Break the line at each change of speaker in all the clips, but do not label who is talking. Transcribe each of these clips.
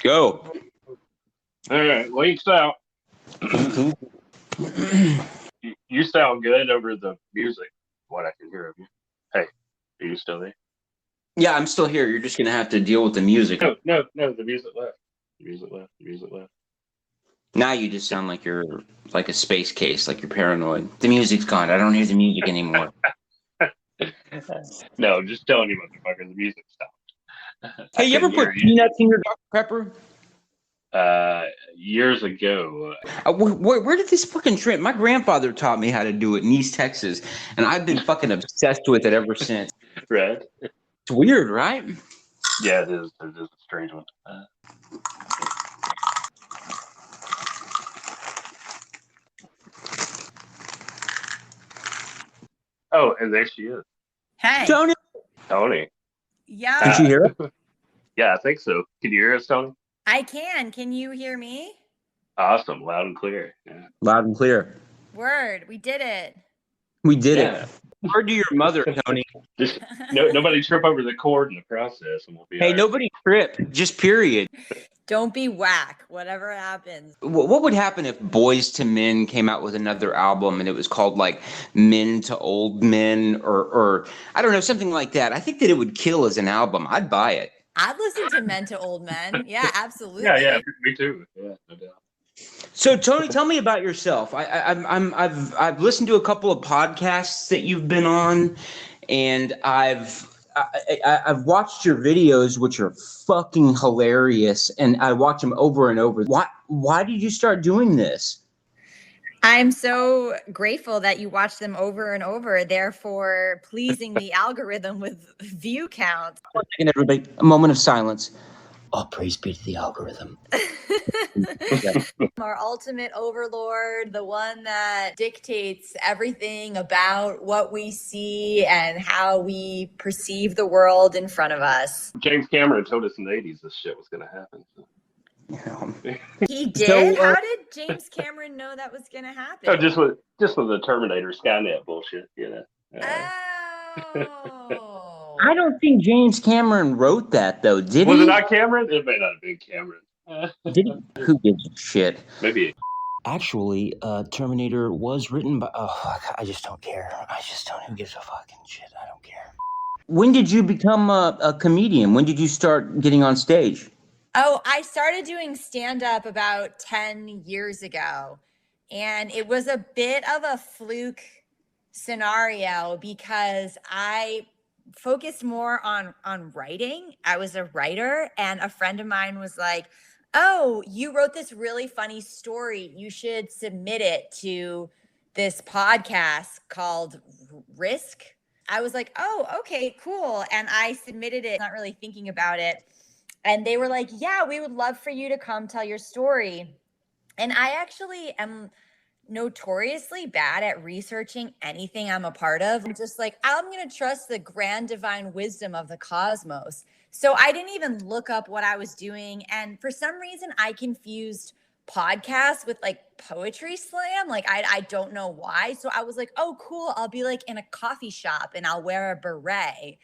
Go.
All right, links out. You sound good over the music, what I can hear of you. Hey, are you still there?
Yeah, I'm still here. You're just going to have to deal with the music.
No, the music left. The music left.
Now you just sound like you're like a space case, like you're paranoid. The music's gone. I don't hear the music anymore.
No, I'm just telling you, motherfucker, the music stopped.
Hey, you ever put peanuts in your Dr. Pepper?
Years ago.
Where did this fucking trend? My grandfather taught me how to do it in East Texas, and I've been fucking obsessed with it ever since.
Right?
It's weird, right?
Yeah, it is. It is a strange one. Oh, and there she is.
Hey.
Toni.
Yeah.
Can you hear it?
Yeah, I think so. Can you hear us, Toni?
I can. Can you hear me?
Awesome. Loud and clear. Yeah.
Loud and clear.
Word. We did it.
We did it. Word to your mother, Toni.
Just nobody trip over the cord in the process, and we'll be.
Hey, nobody trip. Just period.
Don't be whack. Whatever happens.
What would happen if Boys to Men came out with another album and it was called like Men to Old Men or I don't know, something like that? I think that it would kill as an album. I'd buy it.
I'd listen to Men to Old Men. Yeah, absolutely.
Yeah, me too. Yeah, no doubt.
So Toni, tell me about yourself. I've listened to a couple of podcasts that you've been on, and I've watched your videos, which are fucking hilarious, and I watch them over and over. Why did you start doing this?
I'm so grateful that you watch them over and over, therefore pleasing the algorithm with view counts.
1 second, everybody. A moment of silence. All praise be to the algorithm.
Our ultimate overlord, the one that dictates everything about what we see and how we perceive the world in front of us.
James Cameron told us in the 80s this shit was going to happen. So.
He did? How did James Cameron know that was going to happen?
Oh, just with the Terminator Skynet bullshit, you know.
Oh.
I don't think James Cameron wrote that, though, did he?
Was it not Cameron? It may not have been Cameron.
Did he? Who gives a shit?
Maybe.
Actually, Terminator was written by... Oh, fuck, I just don't care. Who gives a fucking shit? I don't care. When did you become a comedian? When did you start getting on stage?
Oh, I started doing stand-up about 10 years ago, and it was a bit of a fluke scenario because I focused more on writing. I was a writer, and a friend of mine was like, oh, you wrote this really funny story. You should submit it to this podcast called Risk. I was like, oh, okay, cool. And I submitted it, not really thinking about it. And they were like, yeah, we would love for you to come tell your story. And I actually am notoriously bad at researching anything I'm a part of. I'm just like, I'm going to trust the grand divine wisdom of the cosmos. So I didn't even look up what I was doing. And for some reason, I confused podcasts with like poetry slam. Like, I don't know why. So I was like, oh, cool. I'll be like in a coffee shop and I'll wear a beret.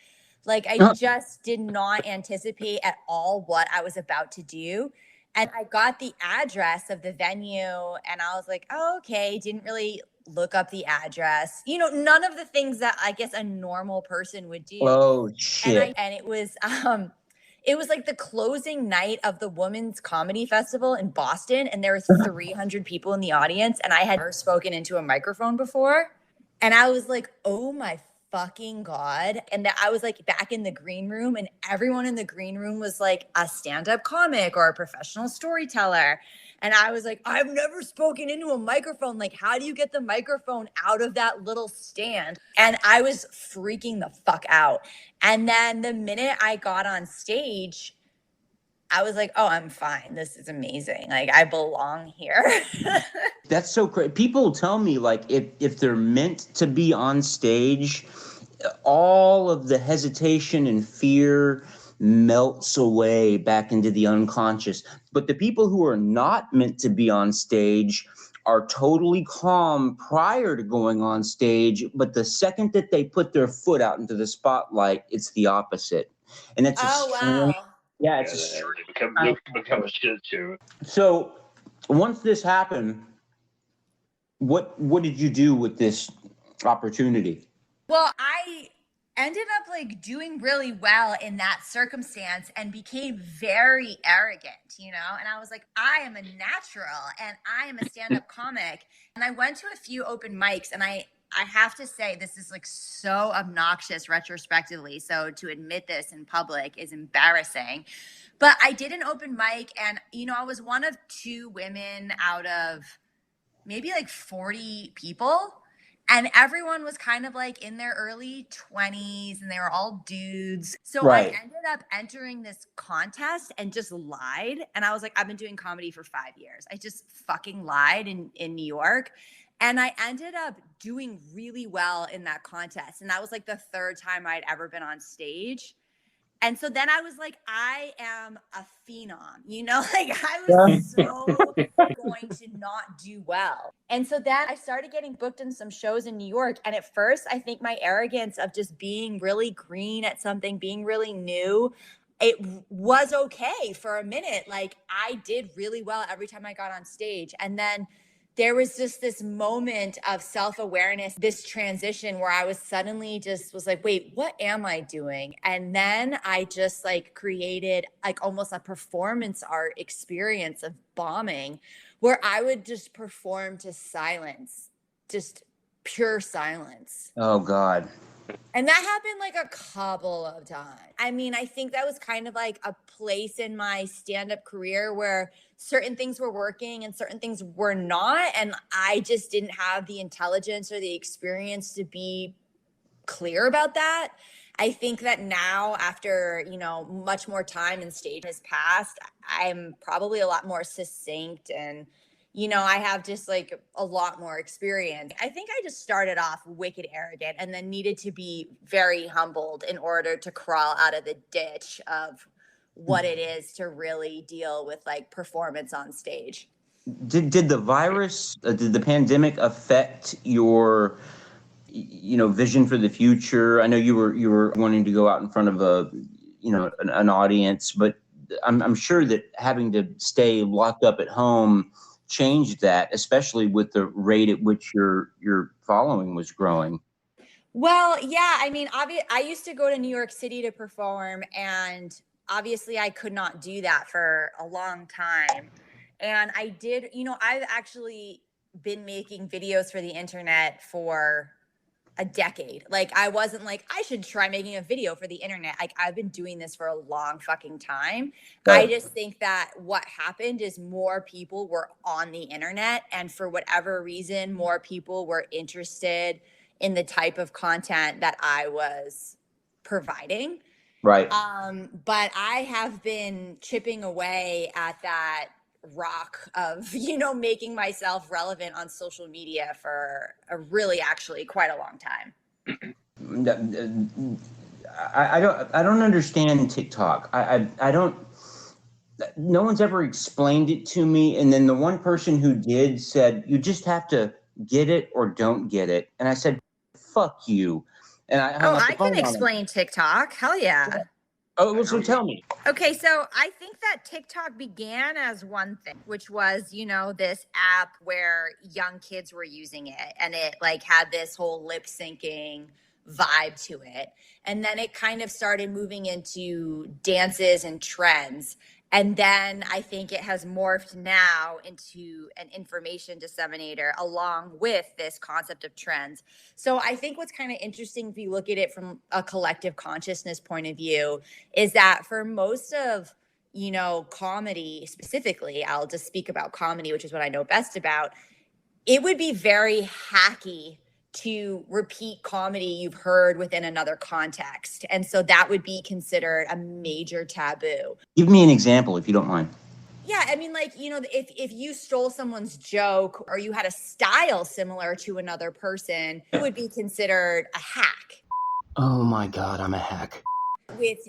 Like, I just did not anticipate at all what I was about to do. And I got the address of the venue and I was like, oh, okay. Didn't really look up the address. You know, none of the things that I guess a normal person would do.
Oh, shit.
And it was like the closing night of the Women's Comedy Festival in Boston. And there was 300 people in the audience. And I had never spoken into a microphone before. And I was like, oh my fucking God. And that I was like back in the green room and everyone in the green room was like a stand-up comic or a professional storyteller. And I was like, I've never spoken into a microphone. Like, how do you get the microphone out of that little stand? And I was freaking the fuck out. And then the minute I got on stage, I was like, oh, I'm fine. This is amazing. Like, I belong here.
That's so great. People tell me, like, if they're meant to be on stage, all of the hesitation and fear melts away back into the unconscious. But the people who are not meant to be on stage are totally calm prior to going on stage, but the second that they put their foot out into the spotlight, it's the opposite. And it's
Wow.
yeah,
They become a shit show.
So once this happened, what did you do with this opportunity?
Well, I ended up like doing really well in that circumstance and became very arrogant, and I was like, I am a natural and I am a stand-up comic. And I went to a few open mics, and I have to say, this is like so obnoxious retrospectively, so to admit this in public is embarrassing, but I did an open mic, and I was one of two women out of maybe like 40 people. And everyone was kind of like in their early 20s, and they were all dudes. So
Right.
I ended up entering this contest and just lied. And I was like, I've been doing comedy for 5 years. I just fucking lied in New York. And I ended up doing really well in that contest. And that was like the third time I'd ever been on stage. And so then I was like, I am a phenom, like I was so going to not do well. And so then I started getting booked in some shows in New York. And at first, I think my arrogance of just being really green at something, being really new, it was okay for a minute. Like I did really well every time I got on stage. And then there was just this moment of self-awareness, this transition where I was suddenly just was like, wait, what am I doing? And then I just like created like almost a performance art experience of bombing where I would just perform to silence, just pure silence.
Oh, God.
And that happened like a couple of times. I mean, I think that was kind of like a place in my stand-up career where certain things were working and certain things were not. And I just didn't have the intelligence or the experience to be clear about that. I think that now, after, much more time in stage has passed, I'm probably a lot more succinct and I have just like a lot more experience. I think I just started off wicked arrogant and then needed to be very humbled in order to crawl out of the ditch of what it is to really deal with like performance on stage.
Did the virus, did the pandemic affect your, vision for the future? I know you were wanting to go out in front of an audience, but I'm sure that having to stay locked up at home changed that, especially with the rate at which your following was growing.
Well, yeah, I mean, I used to go to New York City to perform, and obviously I could not do that for a long time. And I did, I've actually been making videos for the internet for a decade. Like I wasn't like, I should try making a video for the internet. Like I've been doing this for a long fucking time.
Right.
I just think that what happened is more people were on the internet, and for whatever reason, more people were interested in the type of content that I was providing.
Right.
But I have been chipping away at that rock of, making myself relevant on social media for a really actually quite a long time.
I don't understand TikTok. I don't, no one's ever explained it to me. And then the one person who did said, you just have to get it or don't get it. And I said, fuck you. And I hung up the
I
phone
can explain TikTok. Hell yeah.
Oh, well, so tell me.
Okay, so I think that TikTok began as one thing, which was, this app where young kids were using it, and it like had this whole lip syncing vibe to it. And then it kind of started moving into dances and trends. And then I think it has morphed now into an information disseminator along with this concept of trends. So I think what's kind of interesting, if you look at it from a collective consciousness point of view, is that for most of, comedy specifically, I'll just speak about comedy, which is what I know best about, it would be very hacky to repeat comedy you've heard within another context. And so that would be considered a major taboo.
Give me an example, if you don't mind.
Yeah, I mean, like, if you stole someone's joke or you had a style similar to another person, it would be considered a hack.
Oh my God, I'm a hack.
With